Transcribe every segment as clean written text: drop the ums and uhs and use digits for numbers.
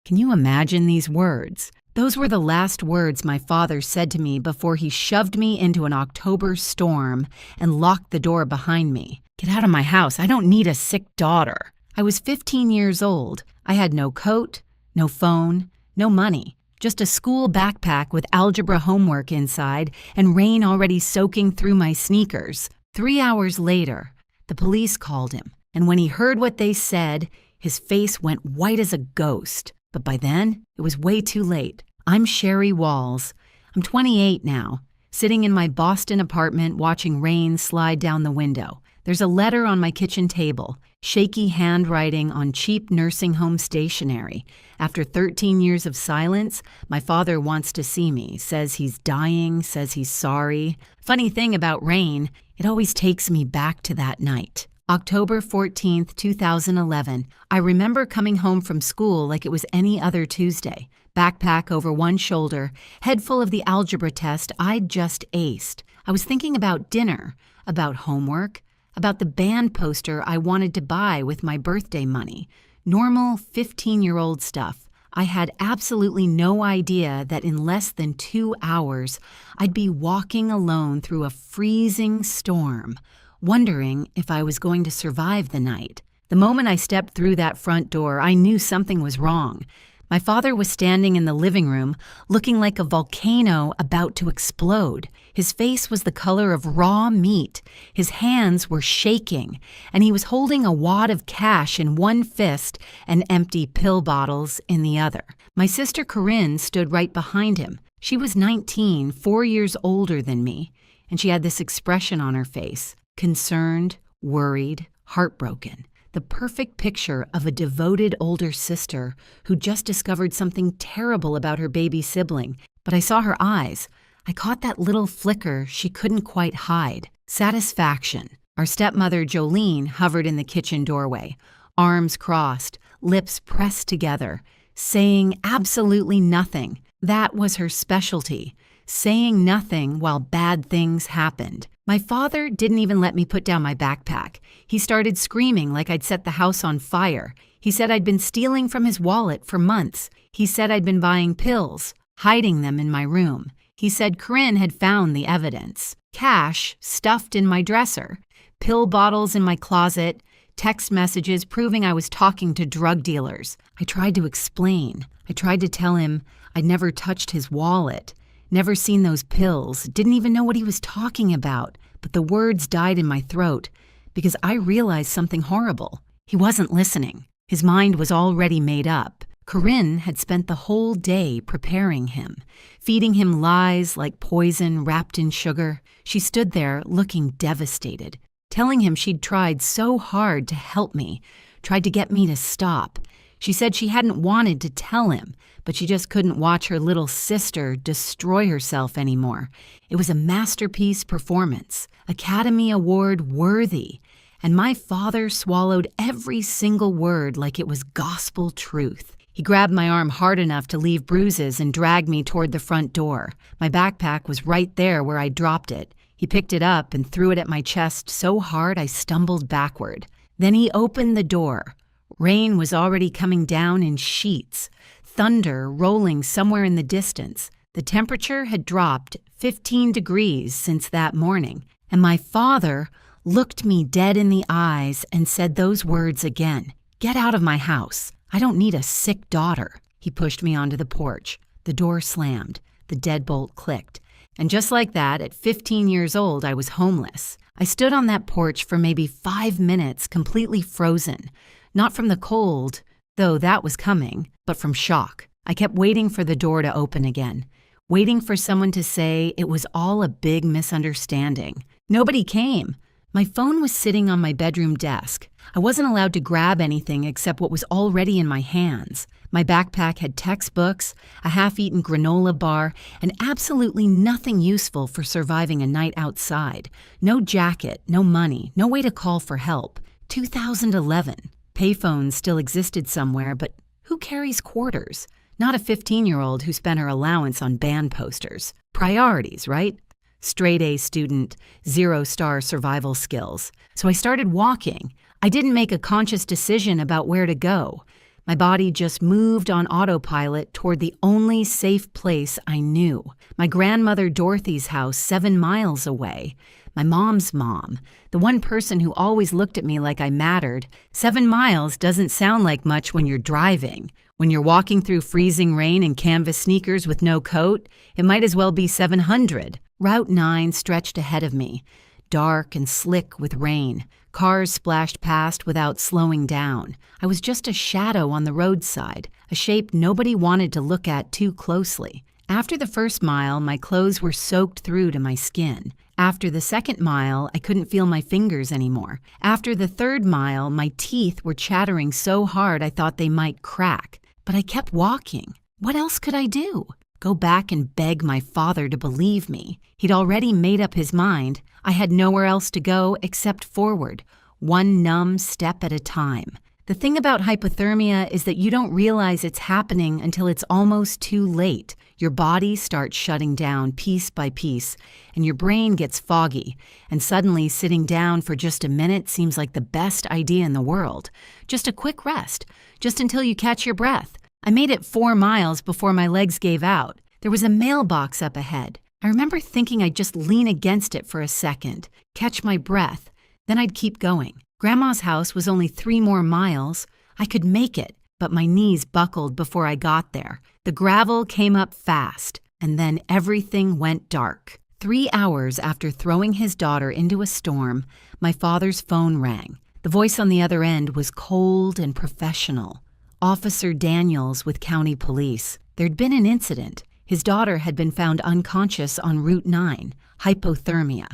Can you imagine these words? Those were the last words my father said to me before he shoved me into an October storm and locked the door behind me. Get out of my house. I don't need a sick daughter. I was 15 years old. I had no coat, no phone, no money, just a school backpack with algebra homework inside and rain already soaking through my sneakers. 3 hours later, the police called him, and when he heard what they said, his face went white as a ghost. But by then, it was way too late. I'm Sherry Walls. I'm 28 now, sitting in my Boston apartment watching rain slide down the window. There's a letter on my kitchen table, shaky handwriting on cheap nursing home stationery. After 13 years of silence, my father wants to see me, says he's dying, says he's sorry. Funny thing about rain, it always takes me back to that night. October 14th, 2011. I remember coming home from school like it was any other Tuesday. Backpack over one shoulder, head full of the algebra test I'd just aced. I was thinking about dinner, about homework, about the band poster I wanted to buy with my birthday money. Normal 15-year-old stuff. I had absolutely no idea that in less than 2 hours, I'd be walking alone through a freezing storm, wondering if I was going to survive the night. The moment I stepped through that front door, I knew something was wrong. My father was standing in the living room, looking like a volcano about to explode. His face was the color of raw meat. His hands were shaking, and he was holding a wad of cash in one fist and empty pill bottles in the other. My sister Corinne stood right behind him. She was 19, 4 years older than me, and she had this expression on her face. Concerned, worried, heartbroken. The perfect picture of a devoted older sister who just discovered something terrible about her baby sibling. But I saw her eyes. I caught that little flicker she couldn't quite hide. Satisfaction. Our stepmother Jolene hovered in the kitchen doorway, arms crossed, lips pressed together, saying absolutely nothing. That was her specialty, saying nothing while bad things happened. My father didn't even let me put down my backpack. He started screaming like I'd set the house on fire. He said I'd been stealing from his wallet for months. He said I'd been buying pills, hiding them in my room. He said Corinne had found the evidence. Cash stuffed in my dresser, pill bottles in my closet, text messages proving I was talking to drug dealers. I tried to explain. I tried to tell him I'd never touched his wallet. Never seen those pills, didn't even know what he was talking about, but the words died in my throat because I realized something horrible. He wasn't listening. His mind was already made up. Corinne had spent the whole day preparing him, feeding him lies like poison wrapped in sugar. She stood there looking devastated, telling him she'd tried so hard to help me, tried to get me to stop. She said she hadn't wanted to tell him, but she just couldn't watch her little sister destroy herself anymore. It was a masterpiece performance, Academy Award worthy, and my father swallowed every single word like it was gospel truth. He grabbed my arm hard enough to leave bruises and dragged me toward the front door. My backpack was right there where I dropped it. He picked it up and threw it at my chest so hard I stumbled backward. Then he opened the door. Rain was already coming down in sheets, thunder rolling somewhere in the distance. The temperature had dropped 15 degrees since that morning, and my father looked me dead in the eyes and said those words again. Get out of my house. I don't need a sick daughter. He pushed me onto the porch. The door slammed. The deadbolt clicked. And just like that, at 15 years old, I was homeless. I stood on that porch for maybe 5 minutes, completely frozen. Not from the cold, though that was coming, but from shock. I kept waiting for the door to open again, waiting for someone to say it was all a big misunderstanding. Nobody came. My phone was sitting on my bedroom desk. I wasn't allowed to grab anything except what was already in my hands. My backpack had textbooks, a half-eaten granola bar, and absolutely nothing useful for surviving a night outside. No jacket, no money, no way to call for help. 2011. Payphones still existed somewhere, but who carries quarters? Not a 15-year-old who spent her allowance on band posters. Priorities, right? Straight-A student, 0-star survival skills. So I started walking. I didn't make a conscious decision about where to go. My body just moved on autopilot toward the only safe place I knew. My grandmother Dorothy's house 7 miles away. My mom's mom, the one person who always looked at me like I mattered. 7 miles doesn't sound like much when you're driving. When you're walking through freezing rain in canvas sneakers with no coat, it might as well be 700. Route 9 stretched ahead of me, dark and slick with rain. Cars splashed past without slowing down. I was just a shadow on the roadside, a shape nobody wanted to look at too closely. After the first mile, my clothes were soaked through to my skin. After the second mile, I couldn't feel my fingers anymore. After the third mile, my teeth were chattering so hard I thought they might crack. But I kept walking. What else could I do? Go back and beg my father to believe me. He'd already made up his mind. I had nowhere else to go except forward, one numb step at a time. The thing about hypothermia is that you don't realize it's happening until it's almost too late. Your body starts shutting down piece by piece, and your brain gets foggy, and suddenly sitting down for just a minute seems like the best idea in the world. Just a quick rest, just until you catch your breath. I made it 4 miles before my legs gave out. There was a mailbox up ahead. I remember thinking I'd just lean against it for a second, catch my breath, then I'd keep going. Grandma's house was only 3 more miles. I could make it, but my knees buckled before I got there. The gravel came up fast, and then everything went dark. 3 hours after throwing his daughter into a storm, my father's phone rang. The voice on the other end was cold and professional. Officer Daniels with County Police. There'd been an incident. His daughter had been found unconscious on Route 9, hypothermia.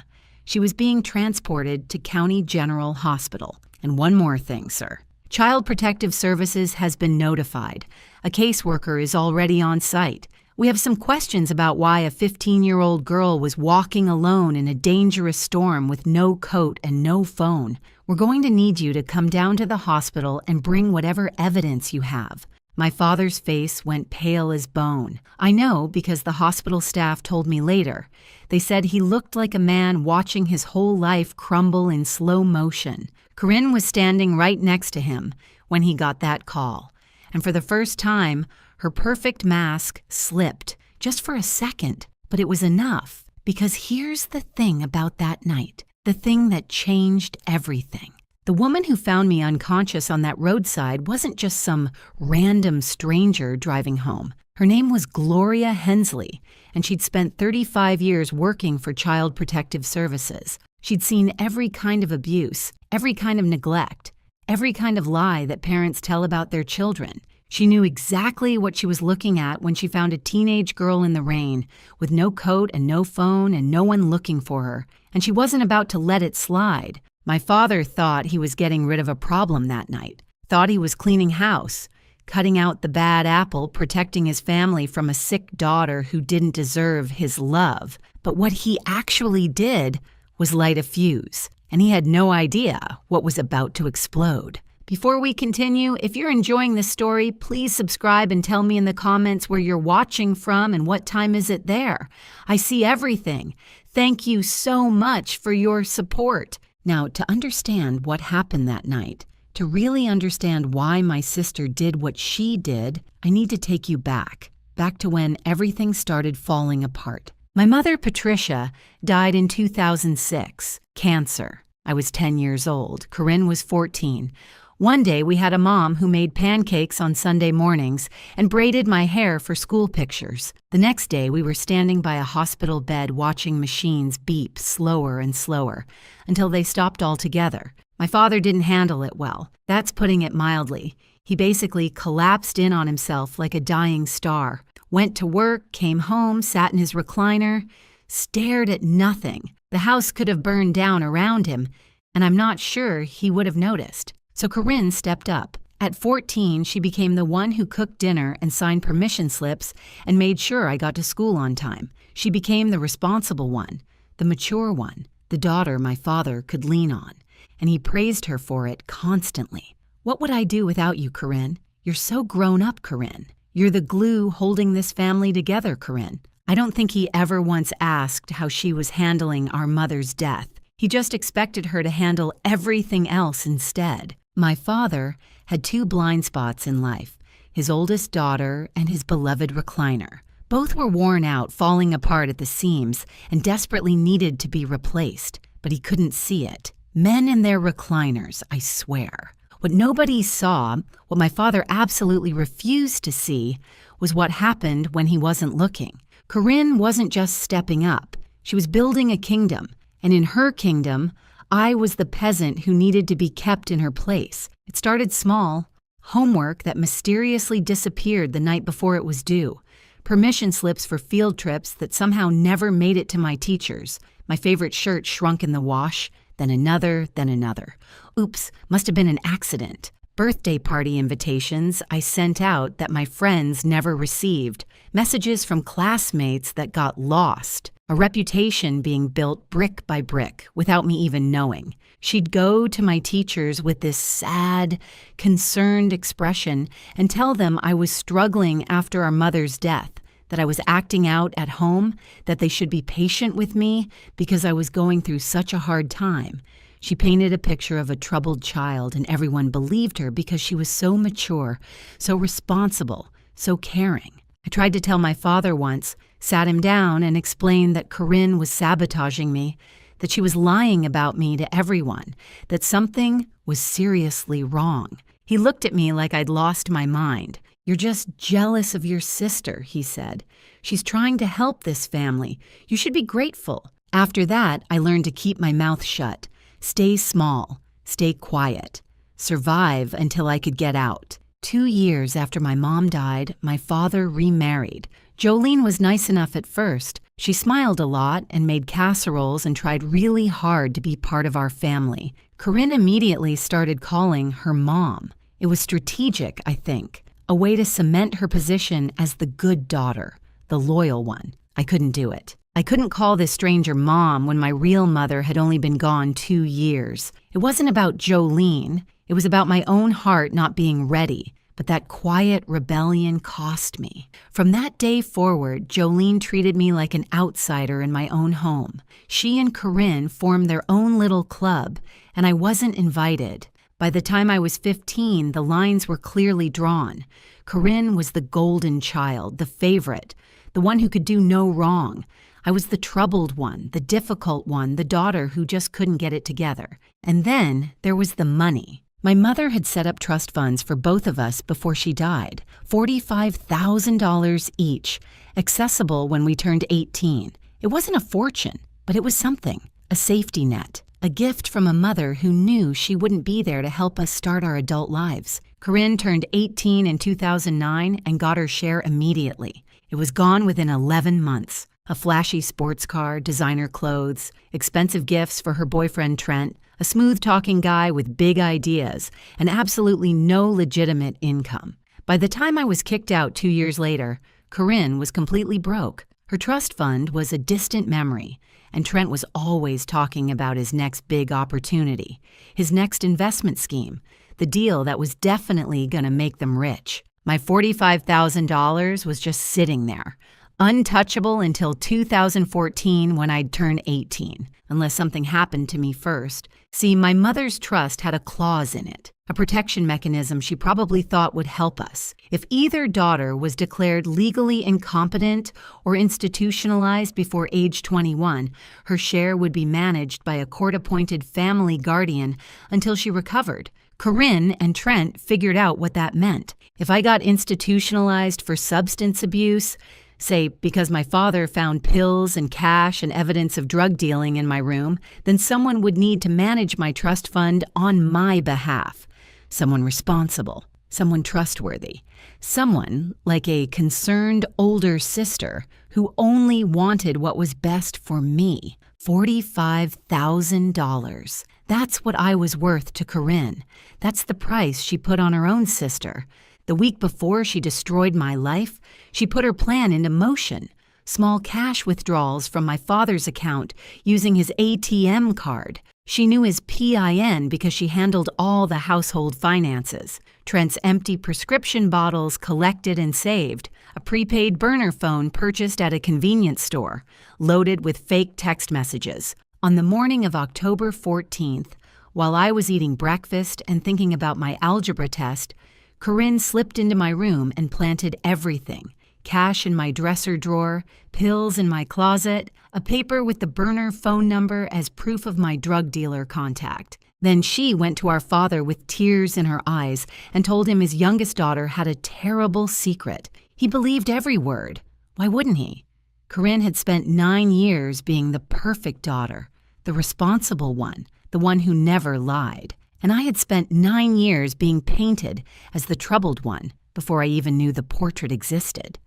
She was being transported to County General Hospital. And one more thing, sir. Child Protective Services has been notified. A caseworker is already on site. We have some questions about why a 15-year-old girl was walking alone in a dangerous storm with no coat and no phone. We're going to need you to come down to the hospital and bring whatever evidence you have. My father's face went pale as bone. I know because the hospital staff told me later. They said he looked like a man watching his whole life crumble in slow motion. Corinne was standing right next to him when he got that call. And for the first time, her perfect mask slipped, just for a second. But it was enough, because here's the thing about that night, the thing that changed everything. The woman who found me unconscious on that roadside wasn't just some random stranger driving home. Her name was Gloria Hensley, and she'd spent 35 years working for Child Protective Services. She'd seen every kind of abuse, every kind of neglect, every kind of lie that parents tell about their children. She knew exactly what she was looking at when she found a teenage girl in the rain, with no coat and no phone and no one looking for her, and she wasn't about to let it slide. My father thought he was getting rid of a problem that night, thought he was cleaning house, cutting out the bad apple, protecting his family from a sick daughter who didn't deserve his love. But what he actually did was light a fuse, and he had no idea what was about to explode. Before we continue, if you're enjoying this story, please subscribe and tell me in the comments where you're watching from and what time is it there. I see everything. Thank you so much for your support. Now, to understand what happened that night, to really understand why my sister did what she did, I need to take you back to when everything started falling apart. My mother, Patricia, died in 2006, cancer. I was 10 years old. Corinne was 14. One day, we had a mom who made pancakes on Sunday mornings and braided my hair for school pictures. The next day, we were standing by a hospital bed watching machines beep slower and slower until they stopped altogether. My father didn't handle it well. That's putting it mildly. He basically collapsed in on himself like a dying star, went to work, came home, sat in his recliner, stared at nothing. The house could have burned down around him, and I'm not sure he would have noticed. So Corinne stepped up. At 14, she became the one who cooked dinner and signed permission slips and made sure I got to school on time. She became the responsible one, the mature one, the daughter my father could lean on. And he praised her for it constantly. What would I do without you, Corinne? You're so grown up, Corinne. You're the glue holding this family together, Corinne. I don't think he ever once asked how she was handling our mother's death. He just expected her to handle everything else instead. My father had two blind spots in life: his oldest daughter and his beloved recliner. Both were worn out, falling apart at the seams, and desperately needed to be replaced, but he couldn't see it. Men and their recliners, I swear. What nobody saw, what my father absolutely refused to see, was what happened when he wasn't looking. Corinne wasn't just stepping up. She was building a kingdom, and in her kingdom, I was the peasant who needed to be kept in her place. It started small: homework that mysteriously disappeared the night before it was due, permission slips for field trips that somehow never made it to my teachers, my favorite shirt shrunk in the wash, then another, then another. Oops, must have been an accident. Birthday party invitations I sent out that my friends never received, messages from classmates that got lost, a reputation being built brick by brick without me even knowing. She'd go to my teachers with this sad, concerned expression and tell them I was struggling after our mother's death, that I was acting out at home, that they should be patient with me because I was going through such a hard time. She painted a picture of a troubled child, and everyone believed her because she was so mature, so responsible, so caring. I tried to tell my father once, sat him down, and explained that Corinne was sabotaging me, that she was lying about me to everyone, that something was seriously wrong. He looked at me like I'd lost my mind. "You're just jealous of your sister," he said. "She's trying to help this family. You should be grateful." After that, I learned to keep my mouth shut. Stay small, stay quiet, survive until I could get out. 2 years after my mom died, my father remarried. Jolene was nice enough at first. She smiled a lot and made casseroles and tried really hard to be part of our family. Corinne immediately started calling her mom. It was strategic, I think, a way to cement her position as the good daughter, the loyal one. I couldn't do it. I couldn't call this stranger mom when my real mother had only been gone 2 years. It wasn't about Jolene. It was about my own heart not being ready. But that quiet rebellion cost me. From that day forward, Jolene treated me like an outsider in my own home. She and Corinne formed their own little club, and I wasn't invited. By the time I was 15, the lines were clearly drawn. Corinne was the golden child, the favorite, the one who could do no wrong. I was the troubled one, the difficult one, the daughter who just couldn't get it together. And then there was the money. My mother had set up trust funds for both of us before she died, $45,000 each, accessible when we turned 18. It wasn't a fortune, but it was something, a safety net, a gift from a mother who knew she wouldn't be there to help us start our adult lives. Corinne turned 18 in 2009 and got her share immediately. It was gone within 11 months. A flashy sports car, designer clothes, expensive gifts for her boyfriend Trent, a smooth-talking guy with big ideas, and absolutely no legitimate income. By the time I was kicked out 2 years later, Corinne was completely broke. Her trust fund was a distant memory, and Trent was always talking about his next big opportunity, his next investment scheme, the deal that was definitely going to make them rich. My $45,000 was just sitting there, untouchable until 2014 when I'd turn 18, unless something happened to me first. See, my mother's trust had a clause in it, a protection mechanism she probably thought would help us. If either daughter was declared legally incompetent or institutionalized before age 21, her share would be managed by a court-appointed family guardian until she recovered. Corinne and Trent figured out what that meant. If I got institutionalized for substance abuse, say because my father found pills and cash and evidence of drug dealing in my room, then someone would need to manage my trust fund on my behalf. Someone responsible, someone trustworthy, someone like a concerned older sister who only wanted what was best for me. $45,000. That's what I was worth to Corinne. That's the price she put on her own sister. The week before she destroyed my life, she put her plan into motion. Small cash withdrawals from my father's account using his ATM card. She knew his PIN because she handled all the household finances. Trent's empty prescription bottles collected and saved. A prepaid burner phone purchased at a convenience store, loaded with fake text messages. On the morning of October 14th, While I was eating breakfast and thinking about my algebra test, Corinne slipped into my room and planted everything: cash in my dresser drawer, pills in my closet, a paper with the burner phone number as proof of my drug dealer contact. Then she went to our father with tears in her eyes and told him his youngest daughter had a terrible secret. He believed every word. Why wouldn't he? Corinne had spent 9 years being the perfect daughter, the responsible one, the one who never lied. And I had spent 9 years being painted as the troubled one before I even knew the portrait existed.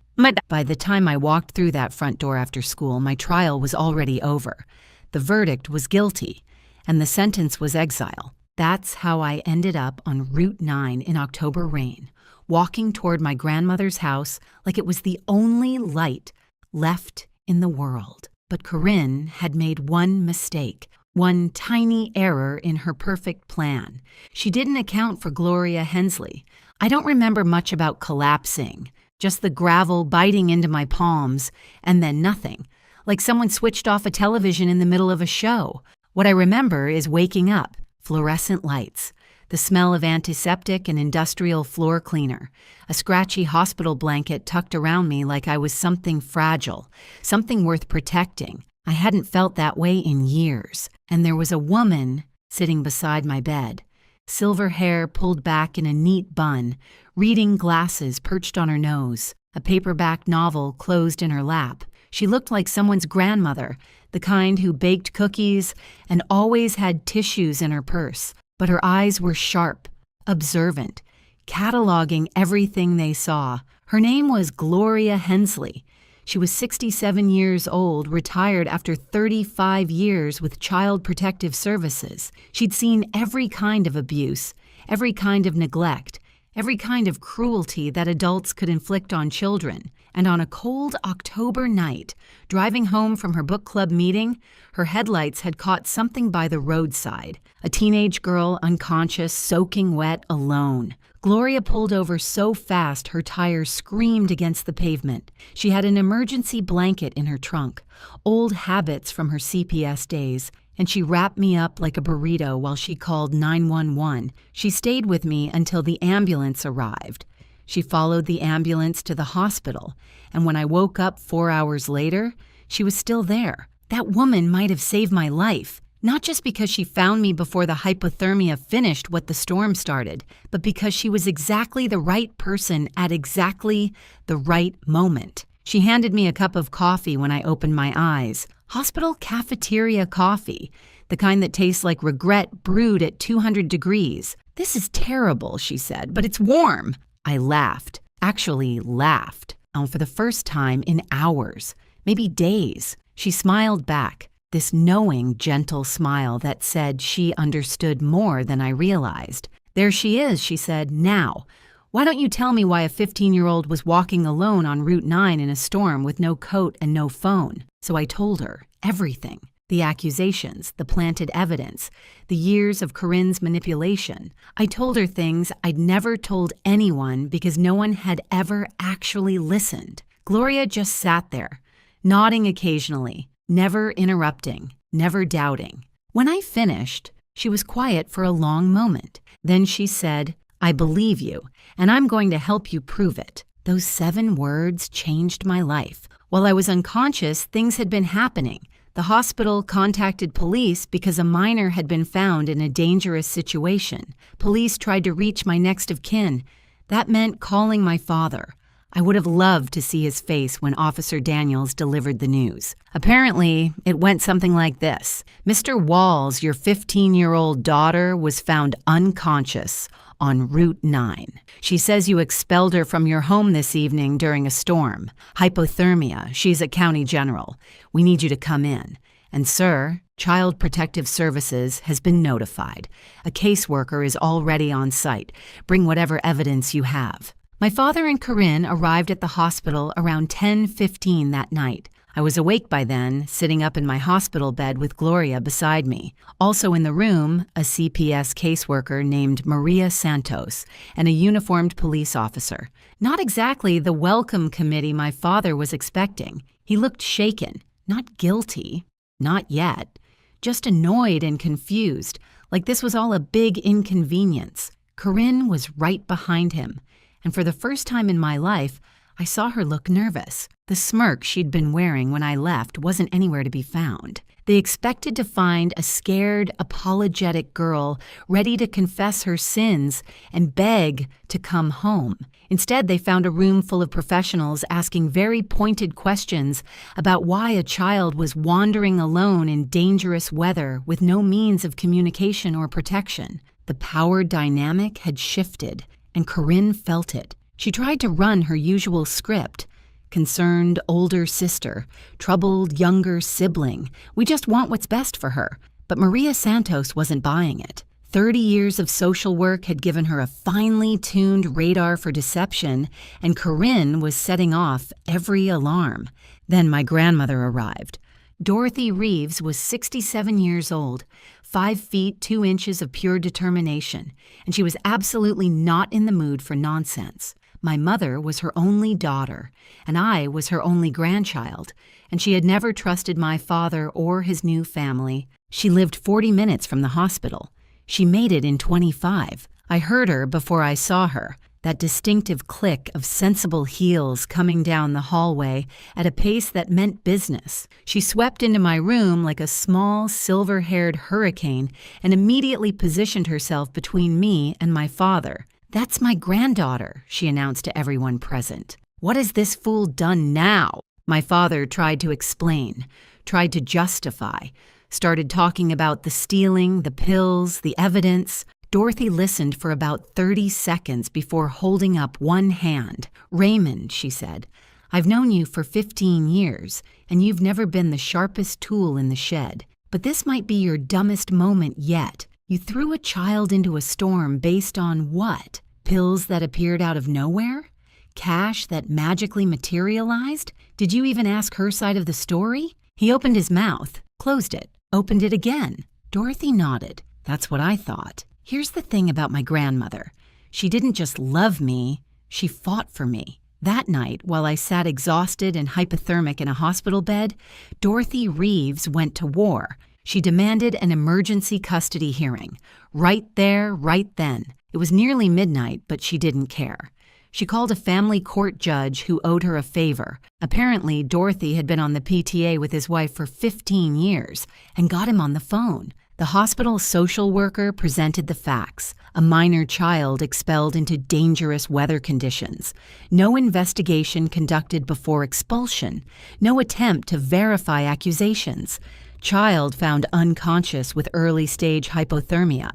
By the time I walked through that front door after school, my trial was already over. The verdict was guilty, and the sentence was exile. That's how I ended up on Route 9 in October rain, walking toward my grandmother's house like it was the only light left in the world. But Corinne had made one mistake, one tiny error in her perfect plan. She didn't account for Gloria Hensley. I don't remember much about collapsing, just the gravel biting into my palms, and then nothing, like someone switched off a television in the middle of a show. What I remember is waking up, fluorescent lights, the smell of antiseptic and industrial floor cleaner, a scratchy hospital blanket tucked around me like I was something fragile, something worth protecting. I hadn't felt that way in years, and there was a woman sitting beside my bed, silver hair pulled back in a neat bun, reading glasses perched on her nose, a paperback novel closed in her lap. She looked like someone's grandmother, the kind who baked cookies and always had tissues in her purse. But her eyes were sharp, observant, cataloging everything they saw. Her name was Gloria Hensley. She was 67 years old, retired after 35 years with Child Protective Services. She'd seen every kind of abuse, every kind of neglect, every kind of cruelty that adults could inflict on children. And on a cold October night, driving home from her book club meeting, her headlights had caught something by the roadside. A teenage girl unconscious, soaking wet, alone. Gloria pulled over so fast her tires screamed against the pavement. She had an emergency blanket in her trunk, old habits from her CPS days, and she wrapped me up like a burrito while she called 911. She stayed with me until the ambulance arrived. She followed the ambulance to the hospital, and when I woke up 4 hours later, she was still there. That woman might have saved my life, not just because she found me before the hypothermia finished what the storm started, but because she was exactly the right person at exactly the right moment. She handed me a cup of coffee when I opened my eyes. Hospital cafeteria coffee, the kind that tastes like regret brewed at 200 degrees. "This is terrible," she said, "but it's warm." I laughed, actually laughed, and for the first time in hours, maybe days. She smiled back, this knowing, gentle smile that said she understood more than I realized. "There she is," she said, "now. Why don't you tell me why a 15-year-old was walking alone on Route 9 in a storm with no coat and no phone?" So I told her everything. The accusations, the planted evidence, the years of Corinne's manipulation. I told her things I'd never told anyone because no one had ever actually listened. Gloria just sat there, nodding occasionally, never interrupting, never doubting. When I finished, she was quiet for a long moment. Then she said, "I believe you, and I'm going to help you prove it." Those 7 words changed my life. While I was unconscious, things had been happening. The hospital contacted police because a minor had been found in a dangerous situation. Police tried to reach my next of kin. That meant calling my father. I would have loved to see his face when Officer Daniels delivered the news. Apparently, it went something like this. "Mr. Walls, your 15-year-old daughter was found unconscious on Route 9. She says you expelled her from your home this evening during a storm. Hypothermia. She's a county general. We need you to come in. And sir, Child Protective Services has been notified. A caseworker is already on site. Bring whatever evidence you have." My father and Corinne arrived at the hospital around 10:15 that night. I was awake by then, sitting up in my hospital bed with Gloria beside me. Also in the room, a CPS caseworker named Maria Santos and a uniformed police officer. Not exactly the welcome committee my father was expecting. He looked shaken, not guilty, not yet, just annoyed and confused, like this was all a big inconvenience. Corinne was right behind him, and for the first time in my life, I saw her look nervous. The smirk she'd been wearing when I left wasn't anywhere to be found. They expected to find a scared, apologetic girl ready to confess her sins and beg to come home. Instead, they found a room full of professionals asking very pointed questions about why a child was wandering alone in dangerous weather with no means of communication or protection. The power dynamic had shifted, and Corinne felt it. She tried to run her usual script. Concerned older sister, troubled younger sibling. We just want what's best for her. But Maria Santos wasn't buying it. 30 years of social work had given her a finely tuned radar for deception, and Corinne was setting off every alarm. Then my grandmother arrived. Dorothy Reeves was 67 years old, 5 feet 2 inches of pure determination, and she was absolutely not in the mood for nonsense. My mother was her only daughter, and I was her only grandchild, and she had never trusted my father or his new family. She lived 40 minutes from the hospital. She made it in 25. I heard her before I saw her, that distinctive click of sensible heels coming down the hallway at a pace that meant business. She swept into my room like a small, silver-haired hurricane and immediately positioned herself between me and my father. "That's my granddaughter," she announced to everyone present. "What has this fool done now?" My father tried to explain, tried to justify, started talking about the stealing, the pills, the evidence. Dorothy listened for about 30 seconds before holding up one hand. "Raymond," she said, "I've known you for 15 years, and you've never been the sharpest tool in the shed. But this might be your dumbest moment yet. You threw a child into a storm based on what? Pills that appeared out of nowhere? Cash that magically materialized? Did you even ask her side of the story?" He opened his mouth, closed it, opened it again. Dorothy nodded. "That's what I thought. Here's the thing about my grandmother. She didn't just love me, she fought for me. That night, while I sat exhausted and hypothermic in a hospital bed, Dorothy Reeves went to war. She demanded an emergency custody hearing. Right there, right then. It was nearly midnight, but she didn't care. She called a family court judge who owed her a favor. Apparently, Dorothy had been on the PTA with his wife for 15 years and got him on the phone. The hospital social worker presented the facts. A minor child expelled into dangerous weather conditions. No investigation conducted before expulsion. No attempt to verify accusations. Child found unconscious with early-stage hypothermia.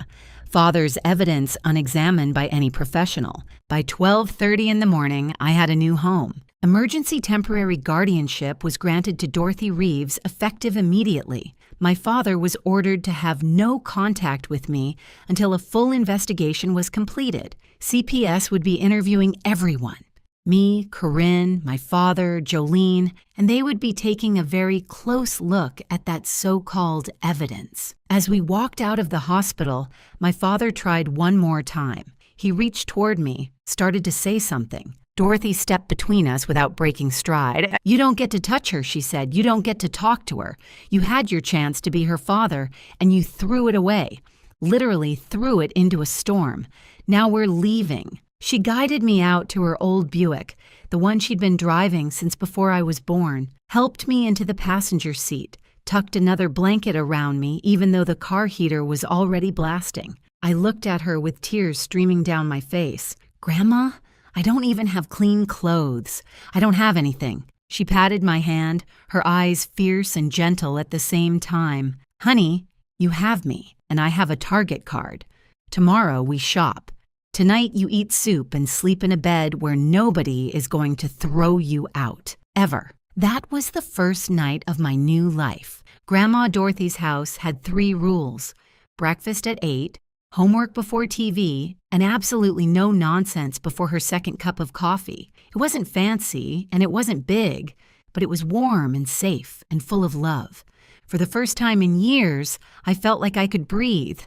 Father's evidence unexamined by any professional. By 12:30 in the morning, I had a new home. Emergency temporary guardianship was granted to Dorothy Reeves effective immediately. My father was ordered to have no contact with me until a full investigation was completed. CPS would be interviewing everyone. Me, Corinne, my father, Jolene, and they would be taking a very close look at that so-called evidence. As we walked out of the hospital, my father tried one more time. He reached toward me, started to say something. Dorothy stepped between us without breaking stride. "You don't get to touch her," she said. "You don't get to talk to her. You had your chance to be her father, and you threw it away. Literally threw it into a storm. Now we're leaving." She guided me out to her old Buick, the one she'd been driving since before I was born, helped me into the passenger seat, tucked another blanket around me even though the car heater was already blasting. I looked at her with tears streaming down my face. "Grandma, I don't even have clean clothes. I don't have anything." She patted my hand, her eyes fierce and gentle at the same time. "Honey, you have me, and I have a Target card. Tomorrow we shop. Tonight you eat soup and sleep in a bed where nobody is going to throw you out. Ever." That was the first night of my new life. Grandma Dorothy's house had 3 rules: breakfast at 8, homework before TV, and absolutely no nonsense before her second cup of coffee. It wasn't fancy and it wasn't big, but it was warm and safe and full of love. For the first time in years, I felt like I could breathe.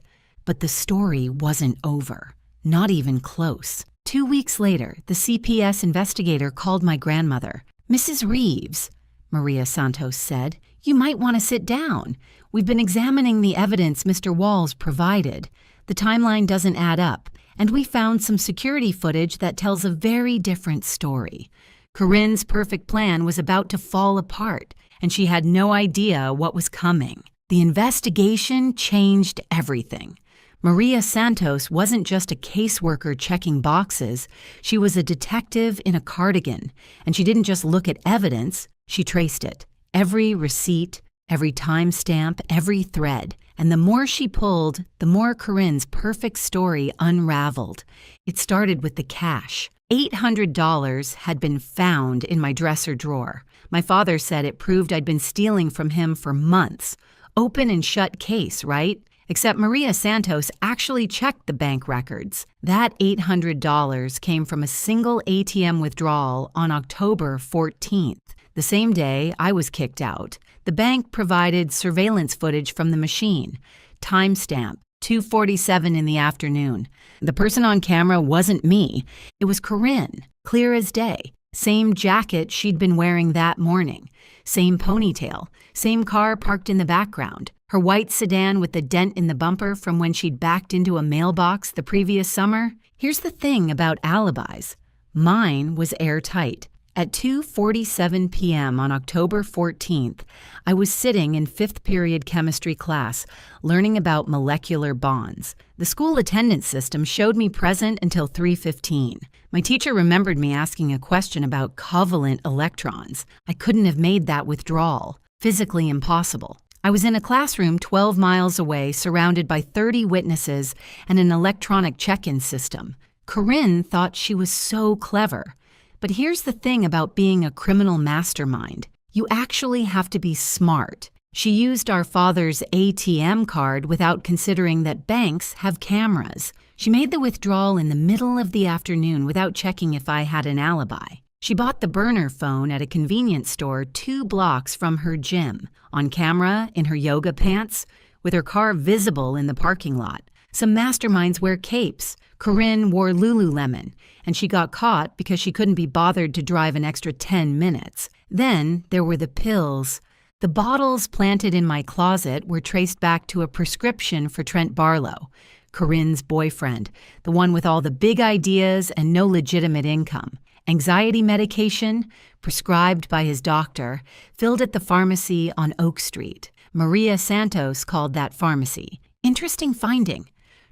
But the story wasn't over. Not even close. 2 weeks later, the CPS investigator called my grandmother. "Mrs. Reeves." Maria Santos said. "You might want to sit down. We've been examining the evidence Mr. Walls provided. The timeline doesn't add up, and we found some security footage that tells a very different story. Corinne's perfect plan was about to fall apart, and she had no idea what was coming. The investigation changed everything. Maria Santos wasn't just a caseworker checking boxes. She was a detective in a cardigan, and she didn't just look at evidence, she traced it. Every receipt, every timestamp, every thread. And the more she pulled, the more Corinne's perfect story unraveled. It started with the cash. $800 had been found in my dresser drawer. My father said it proved I'd been stealing from him for months. Open and shut case, right? Except Maria Santos actually checked the bank records. That $800 came from a single ATM withdrawal on October 14th, the same day I was kicked out. The bank provided surveillance footage from the machine. Timestamp, 2:47 in the afternoon. The person on camera wasn't me. It was Corinne, clear as day. Same jacket she'd been wearing that morning. Same ponytail. Same car parked in the background. Her white sedan with the dent in the bumper from when she'd backed into a mailbox the previous summer. Here's the thing about alibis. Mine was airtight. At 2:47 p.m. on October 14th, I was sitting in fifth period chemistry class, learning about molecular bonds. The school attendance system showed me present until 3:15. My teacher remembered me asking a question about covalent electrons. I couldn't have made that withdrawal. Physically impossible. I was in a classroom 12 miles away, surrounded by 30 witnesses and an electronic check-in system. Corinne thought she was so clever. But here's the thing about being a criminal mastermind. You actually have to be smart. She used our father's ATM card without considering that banks have cameras. She made the withdrawal in the middle of the afternoon without checking if I had an alibi. She bought the burner phone at a convenience store 2 blocks from her gym, on camera in her yoga pants, with her car visible in the parking lot. Some masterminds wear capes. Corinne wore Lululemon, and she got caught because she couldn't be bothered to drive an extra 10 minutes. Then there were the pills. The bottles planted in my closet were traced back to a prescription for Trent Barlow, Corinne's boyfriend, the one with all the big ideas and no legitimate income. Anxiety medication, prescribed by his doctor, filled at the pharmacy on Oak Street. Maria Santos called that pharmacy. Interesting finding.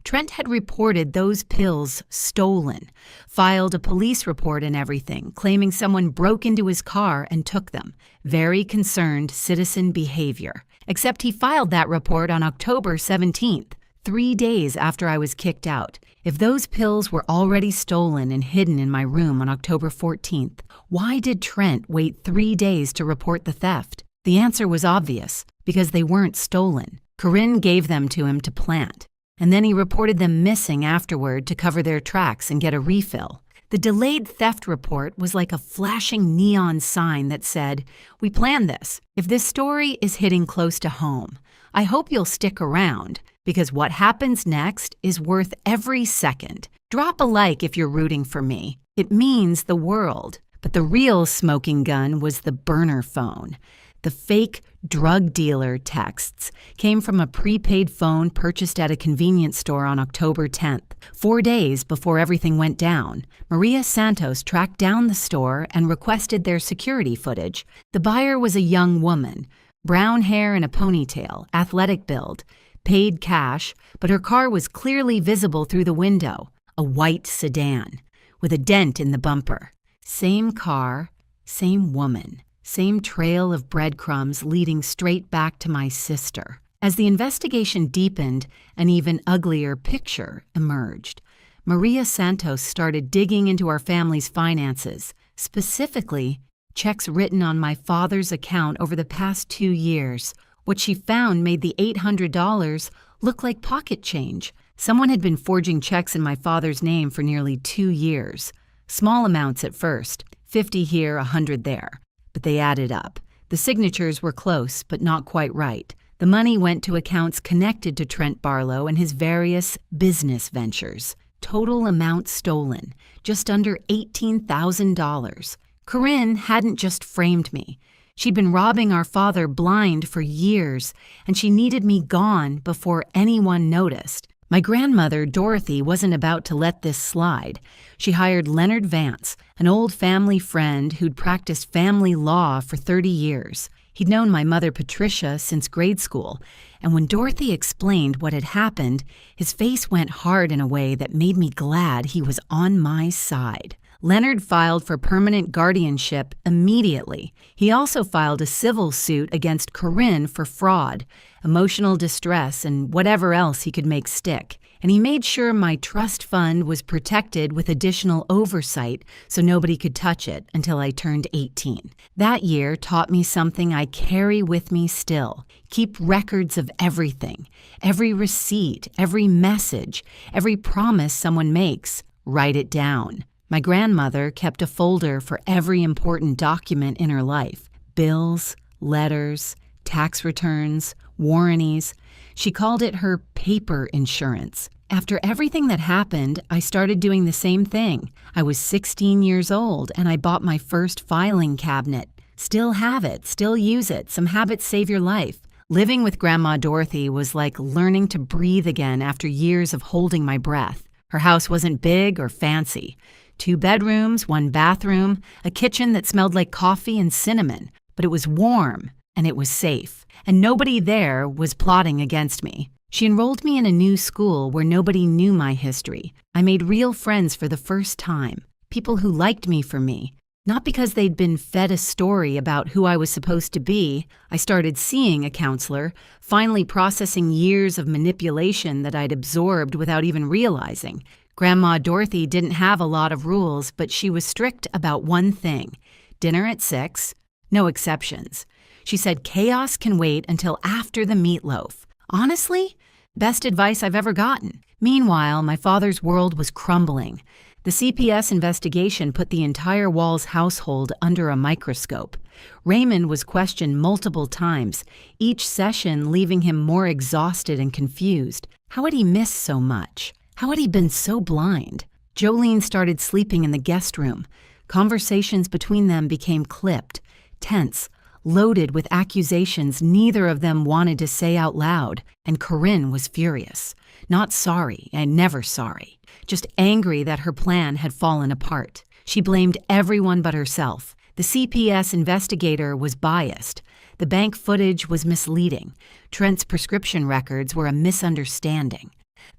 Trent had reported those pills stolen, filed a police report and everything, claiming someone broke into his car and took them. Very concerned citizen behavior. Except he filed that report on October 17th, 3 days after I was kicked out. If those pills were already stolen and hidden in my room on October 14th, why did Trent wait 3 days to report the theft? The answer was obvious, because they weren't stolen. Corinne gave them to him to plant, and then he reported them missing afterward to cover their tracks and get a refill. The delayed theft report was like a flashing neon sign that said, "We planned this. If this story is hitting close to home, I hope you'll stick around, because what happens next is worth every second. Drop a like if you're rooting for me. It means the world." But the real smoking gun was the burner phone. The fake drug dealer texts came from a prepaid phone purchased at a convenience store on October 10th, 4 days before everything went down. Maria Santos tracked down the store and requested their security footage. The buyer was a young woman, brown hair and a ponytail, athletic build, paid cash, but her car was clearly visible through the window, a white sedan, with a dent in the bumper. Same car, same woman. Same trail of breadcrumbs leading straight back to my sister. As the investigation deepened, an even uglier picture emerged. Maria Santos started digging into our family's finances, specifically checks written on my father's account over the past 2 years. What she found made the $800 look like pocket change. Someone had been forging checks in my father's name for nearly 2 years. Small amounts at first, 50 here, 100 there. But they added up. The signatures were close, but not quite right. The money went to accounts connected to Trent Barlow and his various business ventures. Total amount stolen, just under $18,000. Corinne hadn't just framed me. She'd been robbing our father blind for years, and she needed me gone before anyone noticed. My grandmother, Dorothy, wasn't about to let this slide. She hired Leonard Vance, an old family friend who'd practiced family law for 30 years. He'd known my mother, Patricia, since grade school, and when Dorothy explained what had happened, his face went hard in a way that made me glad he was on my side. Leonard filed for permanent guardianship immediately. He also filed a civil suit against Corinne for fraud, emotional distress, and whatever else he could make stick. And he made sure my trust fund was protected with additional oversight so nobody could touch it until I turned 18. That year taught me something I carry with me still. Keep records of everything. Every receipt, every message, every promise someone makes. Write it down. My grandmother kept a folder for every important document in her life. Bills, letters, tax returns, warranties. She called it her paper insurance. After everything that happened, I started doing the same thing. I was 16 years old and I bought my first filing cabinet. Still have it, still use it. Some habits save your life. Living with Grandma Dorothy was like learning to breathe again after years of holding my breath. Her house wasn't big or fancy. 2 bedrooms, 1 bathroom, a kitchen that smelled like coffee and cinnamon. But it was warm and it was safe. And nobody there was plotting against me. She enrolled me in a new school where nobody knew my history. I made real friends for the first time. People who liked me for me. Not because they'd been fed a story about who I was supposed to be. I started seeing a counselor, finally processing years of manipulation that I'd absorbed without even realizing. Grandma Dorothy didn't have a lot of rules, but she was strict about one thing. Dinner at 6, no exceptions. She said chaos can wait until after the meatloaf. Honestly, best advice I've ever gotten. Meanwhile, my father's world was crumbling. The CPS investigation put the entire Walls household under a microscope. Raymond was questioned multiple times, each session leaving him more exhausted and confused. How had he missed so much? How had he been so blind? Jolene started sleeping in the guest room. Conversations between them became clipped, tense, loaded with accusations neither of them wanted to say out loud, and Corinne was furious. Not sorry, and never sorry. Just angry that her plan had fallen apart. She blamed everyone but herself. The CPS investigator was biased. The bank footage was misleading. Trent's prescription records were a misunderstanding.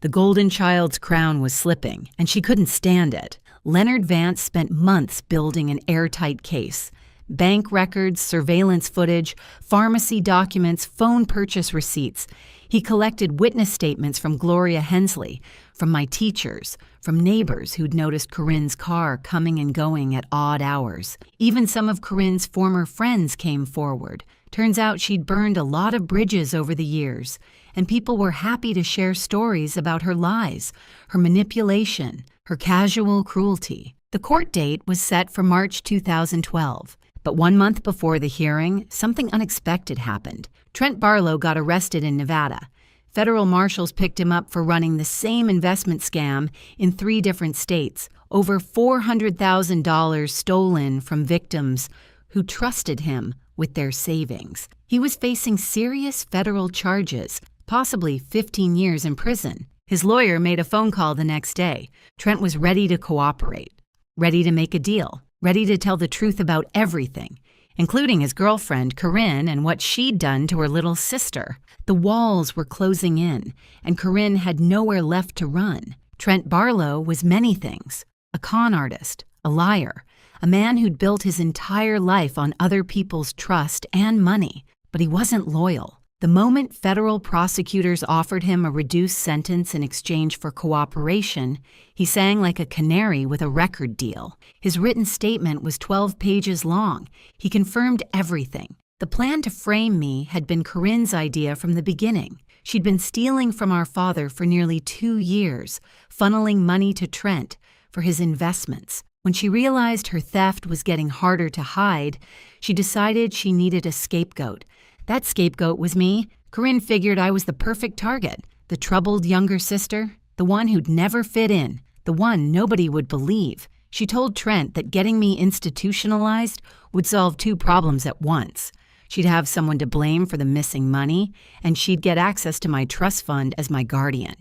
The golden child's crown was slipping, and she couldn't stand it. Leonard Vance spent months building an airtight case. Bank records, surveillance footage, pharmacy documents, phone purchase receipts. He collected witness statements from Gloria Hensley, from my teachers, from neighbors who'd noticed Corinne's car coming and going at odd hours. Even some of Corinne's former friends came forward. Turns out she'd burned a lot of bridges over the years, and people were happy to share stories about her lies, her manipulation, her casual cruelty. The court date was set for March 2012. But 1 month before the hearing, something unexpected happened. Trent Barlow got arrested in Nevada. Federal marshals picked him up for running the same investment scam in 3 different states. Over $400,000 stolen from victims who trusted him with their savings. He was facing serious federal charges, possibly 15 years in prison. His lawyer made a phone call the next day. Trent was ready to cooperate, ready to make a deal. Ready to tell the truth about everything, including his girlfriend, Corinne, and what she'd done to her little sister. The walls were closing in, and Corinne had nowhere left to run. Trent Barlow was many things: a con artist, a liar, a man who'd built his entire life on other people's trust and money. But he wasn't loyal. The moment federal prosecutors offered him a reduced sentence in exchange for cooperation, he sang like a canary with a record deal. His written statement was 12 pages long. He confirmed everything. The plan to frame me had been Corinne's idea from the beginning. She'd been stealing from our father for nearly 2 years, funneling money to Trent for his investments. When she realized her theft was getting harder to hide, she decided she needed a scapegoat. That scapegoat was me. Corinne figured I was the perfect target. The troubled younger sister, the one who'd never fit in, the one nobody would believe. She told Trent that getting me institutionalized would solve 2 problems at once. She'd have someone to blame for the missing money, and she'd get access to my trust fund as my guardian.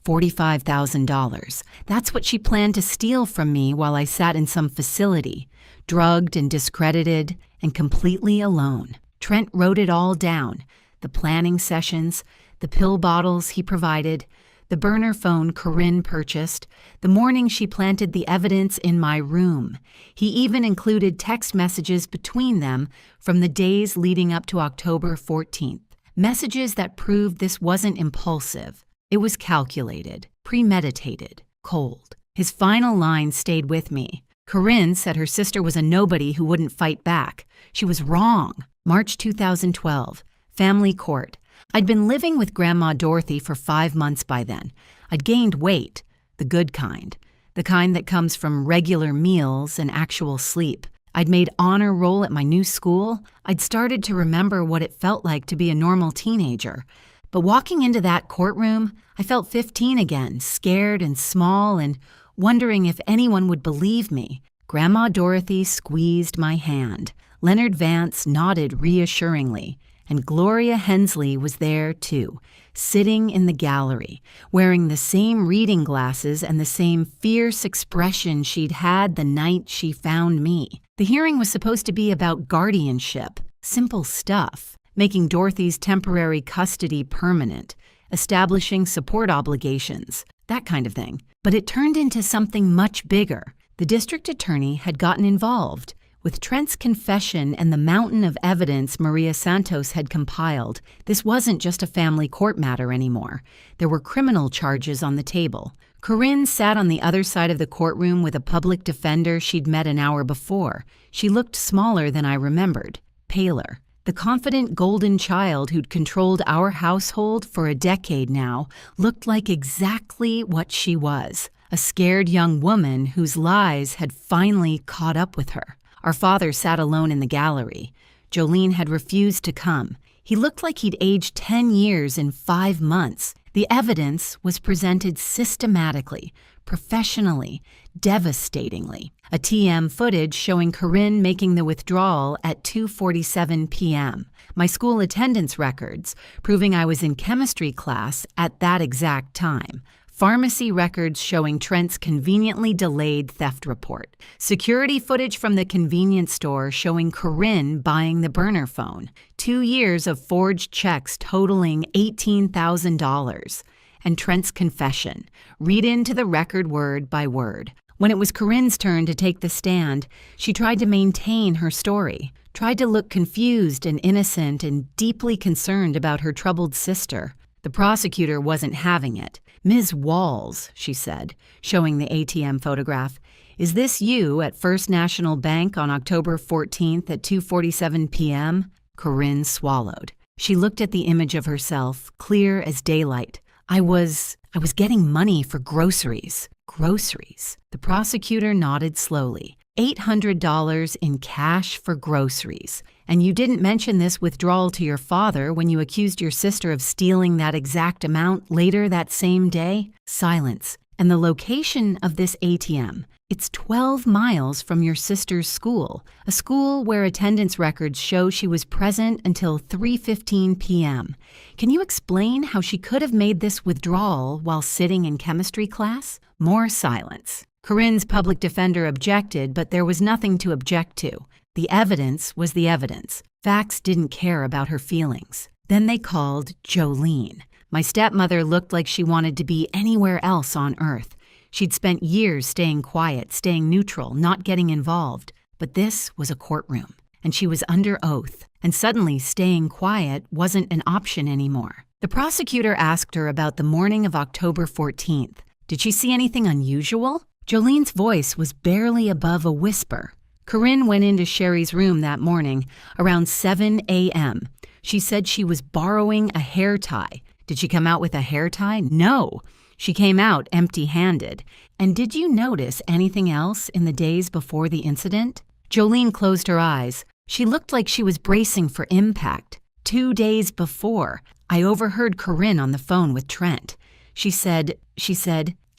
$45,000. That's what she planned to steal from me while I sat in some facility, drugged and discredited and completely alone. Trent wrote it all down, the planning sessions, the pill bottles he provided, the burner phone Corinne purchased, the morning she planted the evidence in my room. He even included text messages between them from the days leading up to October 14th. Messages that proved this wasn't impulsive. It was calculated, premeditated, cold. His final line stayed with me. Corinne said her sister was a nobody who wouldn't fight back. She was wrong. March 2012. Family court. I'd been living with Grandma Dorothy for 5 months by then. I'd gained weight, the good kind, the kind that comes from regular meals and actual sleep. I'd made honor roll at my new school. I'd started to remember what it felt like to be a normal teenager. But walking into that courtroom, I felt 15 again, scared and small and wondering if anyone would believe me. Grandma Dorothy squeezed my hand. Leonard Vance nodded reassuringly. And Gloria Hensley was there too, sitting in the gallery, wearing the same reading glasses and the same fierce expression she'd had the night she found me. The hearing was supposed to be about guardianship, simple stuff, making Dorothy's temporary custody permanent, establishing support obligations, that kind of thing. But it turned into something much bigger. The district attorney had gotten involved. With Trent's confession and the mountain of evidence Maria Santos had compiled, this wasn't just a family court matter anymore. There were criminal charges on the table. Corinne sat on the other side of the courtroom with a public defender she'd met an hour before. She looked smaller than I remembered, paler. The confident golden child who'd controlled our household for a decade now looked like exactly what she was, a scared young woman whose lies had finally caught up with her. Our father sat alone in the gallery. Jolene had refused to come. He looked like he'd aged 10 years in 5 months. The evidence was presented systematically, professionally, devastatingly. A TM footage showing Corinne making the withdrawal at 2:47 p.m. My school attendance records proving I was in chemistry class at that exact time. Pharmacy records showing Trent's conveniently delayed theft report. Security footage from the convenience store showing Corinne buying the burner phone. 2 years of forged checks totaling $18,000. And Trent's confession. Read into the record word by word. When it was Corinne's turn to take the stand, she tried to maintain her story, tried to look confused and innocent and deeply concerned about her troubled sister. The prosecutor wasn't having it. "Ms. Walls," she said, showing the ATM photograph, "is this you at First National Bank on October 14th at 2:47 p.m.? Corinne swallowed. She looked at the image of herself, clear as daylight. I was getting money for groceries. Groceries. The prosecutor nodded slowly. $800 in cash for groceries. And you didn't mention this withdrawal to your father when you accused your sister of stealing that exact amount later that same day? Silence. And the location of this ATM. It's 12 miles from your sister's school, a school where attendance records show she was present until 3:15 p.m. Can you explain how she could have made this withdrawal while sitting in chemistry class? More silence. Corinne's public defender objected, but there was nothing to object to. The evidence was the evidence. Facts didn't care about her feelings. Then they called Jolene. My stepmother looked like she wanted to be anywhere else on earth. She'd spent years staying quiet, staying neutral, not getting involved. But this was a courtroom, and she was under oath. And suddenly, staying quiet wasn't an option anymore. The prosecutor asked her about the morning of October 14th. Did she see anything unusual? Jolene's voice was barely above a whisper. Corinne went into Sherry's room that morning around 7 a.m. She said she was borrowing a hair tie. Did she come out with a hair tie? No. She came out empty-handed. And did you notice anything else in the days before the incident? Jolene closed her eyes. She looked like she was bracing for impact. 2 days before, I overheard Corinne on the phone with Trent. She said,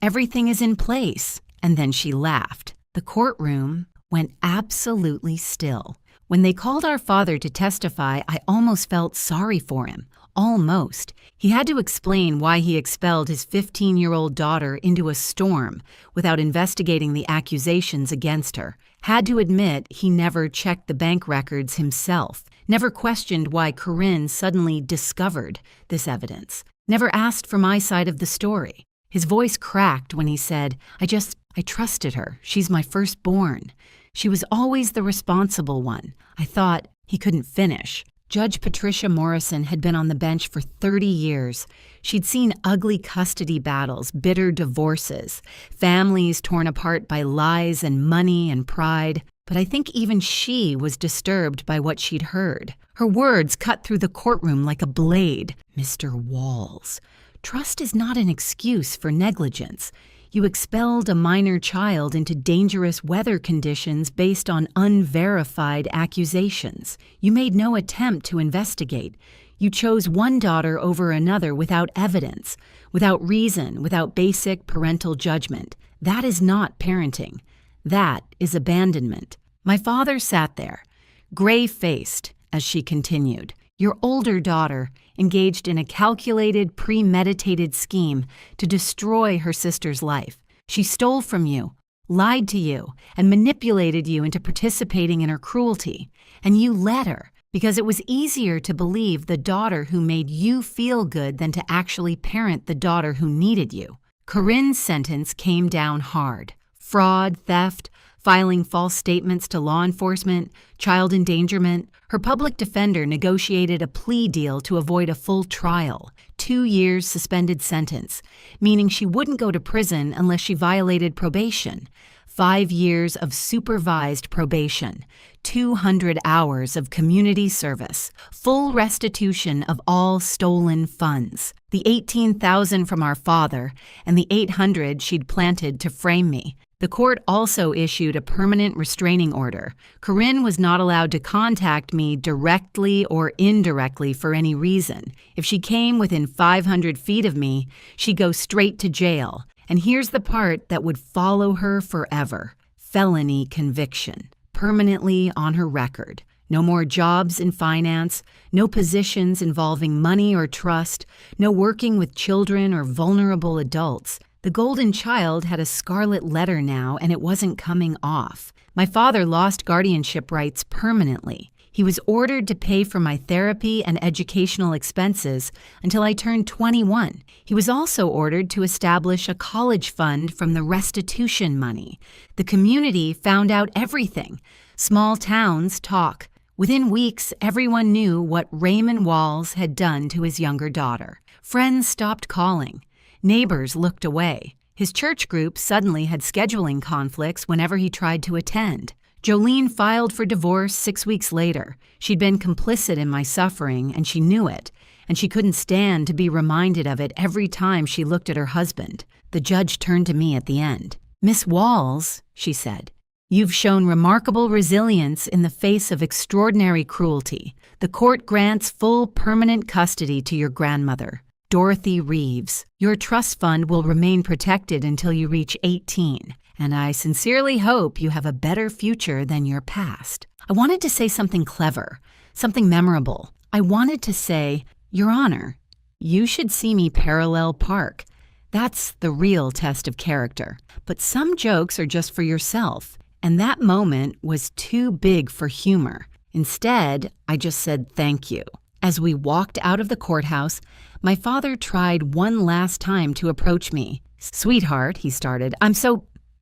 "Everything is in place." And then she laughed. The courtroom went absolutely still. When they called our father to testify, I almost felt sorry for him. Almost. He had to explain why he expelled his 15-year-old daughter into a storm without investigating the accusations against her. Had to admit he never checked the bank records himself. Never questioned why Corinne suddenly discovered this evidence. Never asked for my side of the story. His voice cracked when he said, I trusted her. She's my firstborn. She was always the responsible one. I thought he couldn't finish. Judge Patricia Morrison had been on the bench for 30 years. She'd seen ugly custody battles, bitter divorces, families torn apart by lies and money and pride. But I think even she was disturbed by what she'd heard. Her words cut through the courtroom like a blade. Mr. Walls, trust is not an excuse for negligence. You expelled a minor child into dangerous weather conditions based on unverified accusations. You made no attempt to investigate. You chose one daughter over another without evidence, without reason, without basic parental judgment. That is not parenting. That is abandonment. My father sat there, gray-faced, as she continued. Your older daughter engaged in a calculated, premeditated scheme to destroy her sister's life. She stole from you, lied to you, and manipulated you into participating in her cruelty. And you let her, because it was easier to believe the daughter who made you feel good than to actually parent the daughter who needed you. Corinne's sentence came down hard. Fraud, theft, filing false statements to law enforcement, child endangerment. Her public defender negotiated a plea deal to avoid a full trial, 2 years suspended sentence, meaning she wouldn't go to prison unless she violated probation, 5 years of supervised probation, 200 hours of community service, full restitution of all stolen funds, the $18,000 from our father, and the $800 she'd planted to frame me. The court also issued a permanent restraining order. Corinne was not allowed to contact me directly or indirectly for any reason. If she came within 500 feet of me, she'd go straight to jail. And here's the part that would follow her forever. Felony conviction. Permanently on her record. No more jobs in finance, no positions involving money or trust, no working with children or vulnerable adults. The golden child had a scarlet letter now, and it wasn't coming off. My father lost guardianship rights permanently. He was ordered to pay for my therapy and educational expenses until I turned 21. He was also ordered to establish a college fund from the restitution money. The community found out everything. Small towns talk. Within weeks, everyone knew what Raymond Walls had done to his younger daughter. Friends stopped calling. Neighbors looked away. His church group suddenly had scheduling conflicts whenever he tried to attend. Jolene filed for divorce 6 weeks later. She'd been complicit in my suffering, and she knew it, and she couldn't stand to be reminded of it every time she looked at her husband. The judge turned to me at the end. "Miss Walls," she said, "you've shown remarkable resilience in the face of extraordinary cruelty. The court grants full permanent custody to your grandmother, Dorothy Reeves. Your trust fund will remain protected until you reach 18, and I sincerely hope you have a better future than your past." I wanted to say something clever, something memorable. I wanted to say, "Your Honor, you should see me parallel park. That's the real test of character. But some jokes are just for yourself." And that moment was too big for humor. Instead, I just said thank you. As we walked out of the courthouse, my father tried one last time to approach me. "Sweetheart," he started,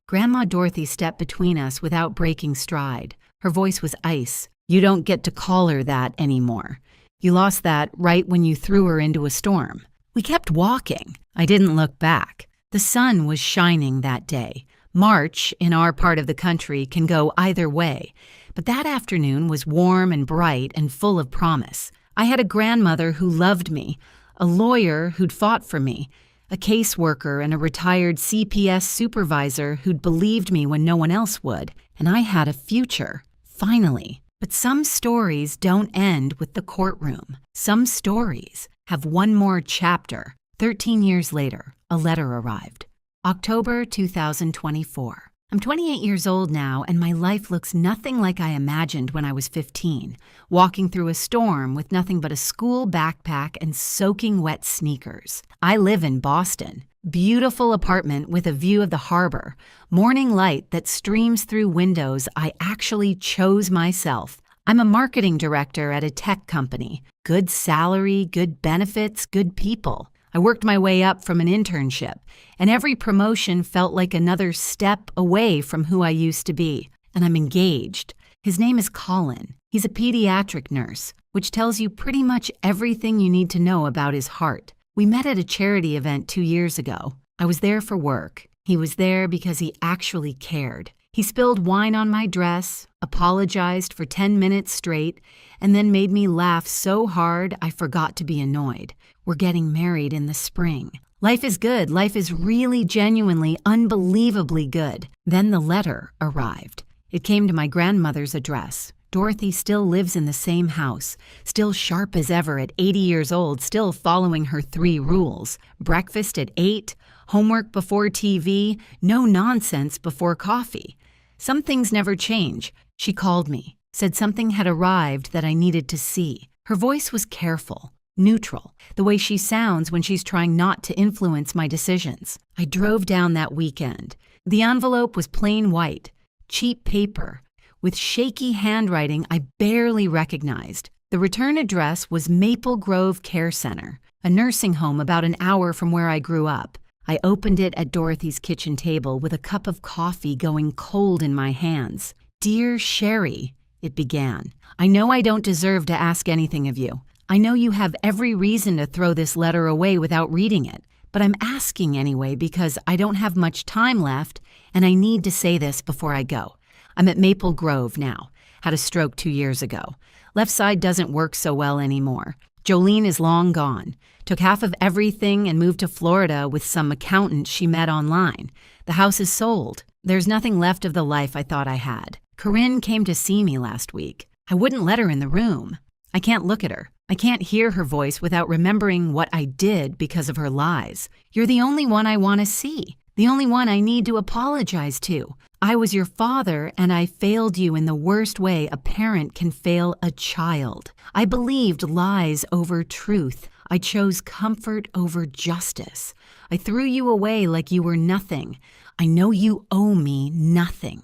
Grandma Dorothy stepped between us without breaking stride. Her voice was ice. "You don't get to call her that anymore. You lost that right when you threw her into a storm." We kept walking. I didn't look back. The sun was shining that day. March, in our part of the country, can go either way. But that afternoon was warm and bright and full of promise. I had a grandmother who loved me, a lawyer who'd fought for me, a caseworker and a retired CPS supervisor who'd believed me when no one else would, and I had a future, finally. But some stories don't end with the courtroom. Some stories have one more chapter. 13 years later, a letter arrived. October 2024. I'm 28 years old now, and my life looks nothing like I imagined when I was 15, walking through a storm with nothing but a school backpack and soaking wet sneakers. I live in Boston. Beautiful apartment with a view of the harbor, morning light that streams through windows I actually chose myself. I'm a marketing director at a tech company. Good salary, good benefits, good people. I worked my way up from an internship, and every promotion felt like another step away from who I used to be. And I'm engaged. His name is Colin. He's a pediatric nurse, which tells you pretty much everything you need to know about his heart. We met at a charity event 2 years ago. I was there for work. He was there because he actually cared. He spilled wine on my dress, apologized for 10 minutes straight, and then made me laugh so hard I forgot to be annoyed. We're getting married in the spring. Life is good. Life is really genuinely, unbelievably good. Then the letter arrived. It came to my grandmother's address. Dorothy still lives in the same house, still sharp as ever at 80 years old, still following her 3 rules. Breakfast at 8, homework before TV, no nonsense before coffee. Some things never change. She called me, said something had arrived that I needed to see. Her voice was careful, neutral, the way she sounds when she's trying not to influence my decisions. I drove down that weekend. The envelope was plain white, cheap paper, with shaky handwriting I barely recognized. The return address was Maple Grove Care Center, a nursing home about an hour from where I grew up. I opened it at Dorothy's kitchen table with a cup of coffee going cold in my hands. "Dear Sherry," it began, "I know I don't deserve to ask anything of you. I know you have every reason to throw this letter away without reading it, but I'm asking anyway because I don't have much time left and I need to say this before I go. I'm at Maple Grove now. Had a stroke 2 years ago. Left side doesn't work so well anymore. Jolene is long gone. Took half of everything and moved to Florida with some accountant she met online. The house is sold. There's nothing left of the life I thought I had. Corinne came to see me last week. I wouldn't let her in the room. I can't look at her. I can't hear her voice without remembering what I did because of her lies. You're the only one I want to see. The only one I need to apologize to. I was your father, and I failed you in the worst way a parent can fail a child. I believed lies over truth. I chose comfort over justice. I threw you away like you were nothing. I know you owe me nothing.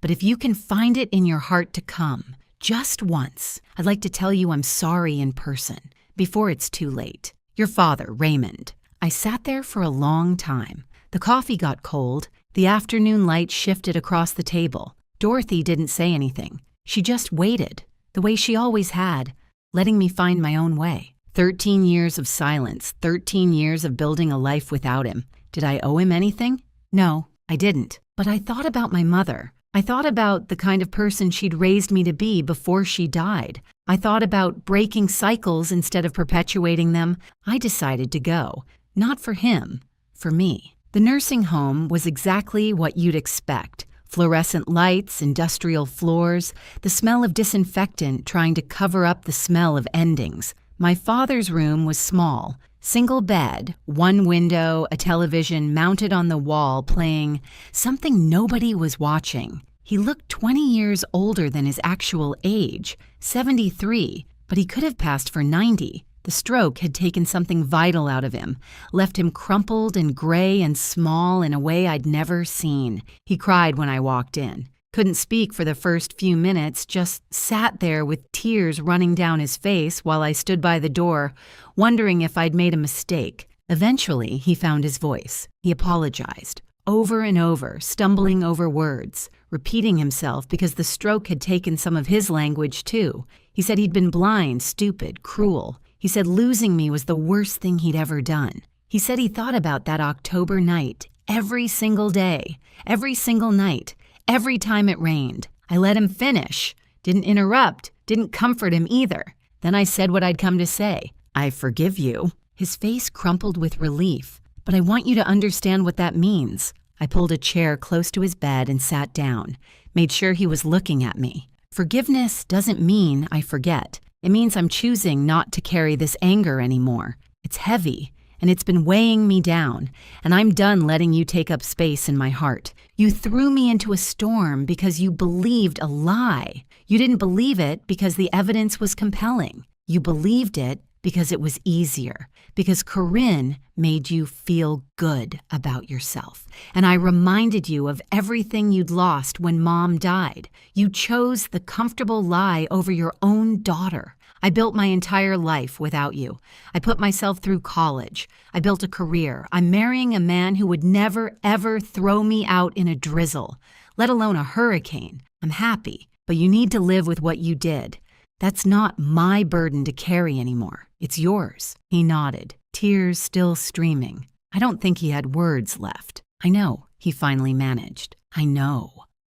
But if you can find it in your heart to come, just once, I'd like to tell you I'm sorry in person, before it's too late. Your father, Raymond." I sat there for a long time. The coffee got cold. The afternoon light shifted across the table. Dorothy didn't say anything. She just waited, the way she always had, letting me find my own way. 13 years of silence, 13 years of building a life without him. Did I owe him anything? No, I didn't. But I thought about my mother. I thought about the kind of person she'd raised me to be before she died. I thought about breaking cycles instead of perpetuating them. I decided to go. Not for him, for me. The nursing home was exactly what you'd expect. Fluorescent lights, industrial floors, the smell of disinfectant trying to cover up the smell of endings. My father's room was small. Single bed, one window, a television mounted on the wall playing something nobody was watching. He looked 20 years older than his actual age, 73, but he could have passed for 90. The stroke had taken something vital out of him, left him crumpled and gray and small in a way I'd never seen. He cried when I walked in. Couldn't speak for the first few minutes, just sat there with tears running down his face while I stood by the door, wondering if I'd made a mistake. Eventually, he found his voice. He apologized, over and over, stumbling over words, repeating himself because the stroke had taken some of his language too. He said he'd been blind, stupid, cruel. He said losing me was the worst thing he'd ever done. He said he thought about that October night, every single day, every single night, every time it rained. I let him finish, didn't interrupt, didn't comfort him either. Then I said what I'd come to say. I forgive you. His face crumpled with relief. But I want you to understand what that means. I pulled a chair close to his bed and sat down, made sure he was looking at me. Forgiveness doesn't mean I forget. It means I'm choosing not to carry this anger anymore. It's heavy, and it's been weighing me down, and I'm done letting you take up space in my heart. You threw me into a storm because you believed a lie. You didn't believe it because the evidence was compelling. You believed it because it was easier, because Corinne made you feel good about yourself. And I reminded you of everything you'd lost when Mom died. You chose the comfortable lie over your own daughter. I built my entire life without you. I put myself through college. I built a career. I'm marrying a man who would never, ever throw me out in a drizzle, let alone a hurricane. I'm happy, but you need to live with what you did. That's not my burden to carry anymore. It's yours. He nodded, tears still streaming. I don't think he had words left. I know, he finally managed. I know.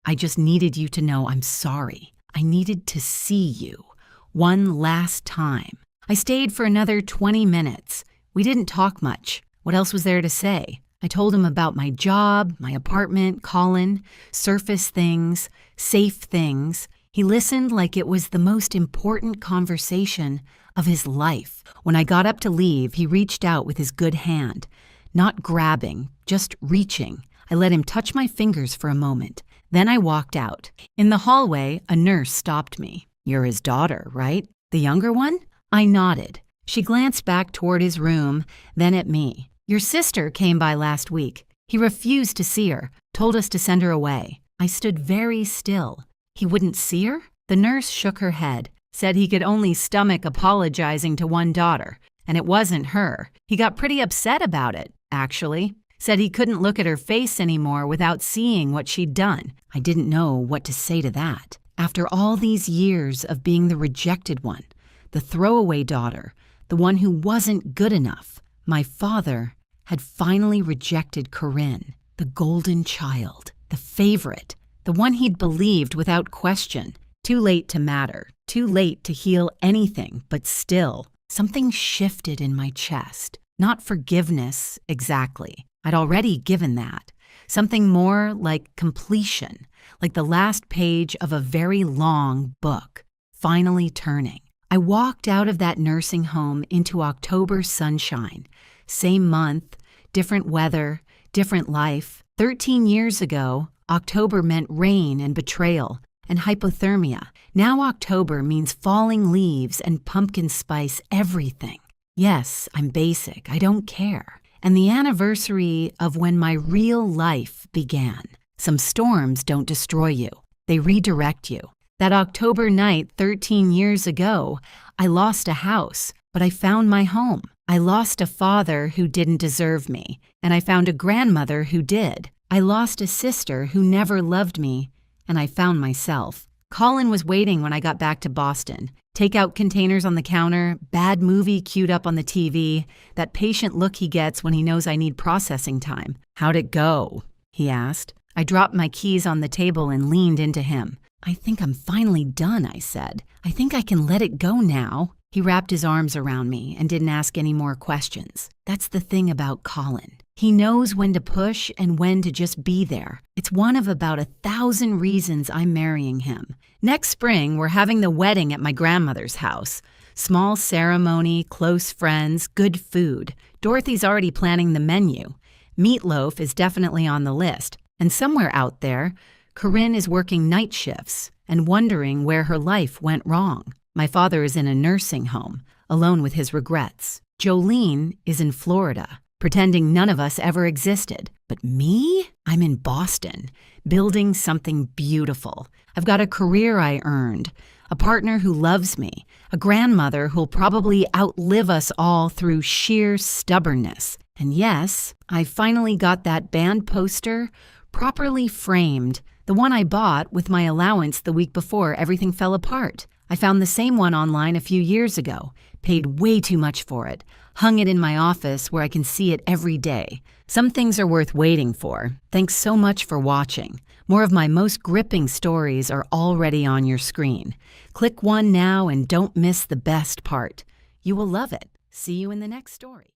I just needed you to know I'm sorry. I needed to see you. One last time. I stayed for another 20 minutes. We didn't talk much. What else was there to say? I told him about my job, my apartment, Colin, surface things, safe things. He listened like it was the most important conversation of his life. When I got up to leave, he reached out with his good hand. Not grabbing, just reaching. I let him touch my fingers for a moment. Then I walked out. In the hallway, a nurse stopped me. You're his daughter, right? The younger one? I nodded. She glanced back toward his room, then at me. Your sister came by last week. He refused to see her, told us to send her away. I stood very still. He wouldn't see her? The nurse shook her head, said he could only stomach apologizing to one daughter, and it wasn't her. He got pretty upset about it, actually. Said he couldn't look at her face anymore without seeing what she'd done. I didn't know what to say to that. After all these years of being the rejected one, the throwaway daughter, the one who wasn't good enough, my father had finally rejected Corinne, the golden child, the favorite, the one he'd believed without question. Too late to matter, too late to heal anything, but still, something shifted in my chest. Not forgiveness, exactly. I'd already given that. Something more like completion, like the last page of a very long book, finally turning. I walked out of that nursing home into October sunshine. Same month, different weather, different life. 13 years ago, October meant rain and betrayal and hypothermia. Now October means falling leaves and pumpkin spice everything. Yes, I'm basic. I don't care. And the anniversary of when my real life began. Some storms don't destroy you. They redirect you. That October night 13 years ago, I lost a house, but I found my home. I lost a father who didn't deserve me, and I found a grandmother who did. I lost a sister who never loved me, and I found myself. Colin was waiting when I got back to Boston. Takeout containers on the counter, bad movie queued up on the TV, that patient look he gets when he knows I need processing time. How'd it go? He asked. I dropped my keys on the table and leaned into him. I think I'm finally done, I said. I think I can let it go now. He wrapped his arms around me and didn't ask any more questions. That's the thing about Colin. He knows when to push and when to just be there. It's one of about 1,000 reasons I'm marrying him. Next spring, we're having the wedding at my grandmother's house. Small ceremony, close friends, good food. Dorothy's already planning the menu. Meatloaf is definitely on the list. And somewhere out there, Corinne is working night shifts and wondering where her life went wrong. My father is in a nursing home, alone with his regrets. Jolene is in Florida, pretending none of us ever existed. But me? I'm in Boston, building something beautiful. I've got a career I earned, a partner who loves me, a grandmother who'll probably outlive us all through sheer stubbornness. And yes, I finally got that band poster properly framed, the one I bought with my allowance the week before everything fell apart. I found the same one online a few years ago, paid way too much for it, hung it in my office where I can see it every day. Some things are worth waiting for. Thanks so much for watching. More of my most gripping stories are already on your screen. Click one now and don't miss the best part. You will love it. See you in the next story.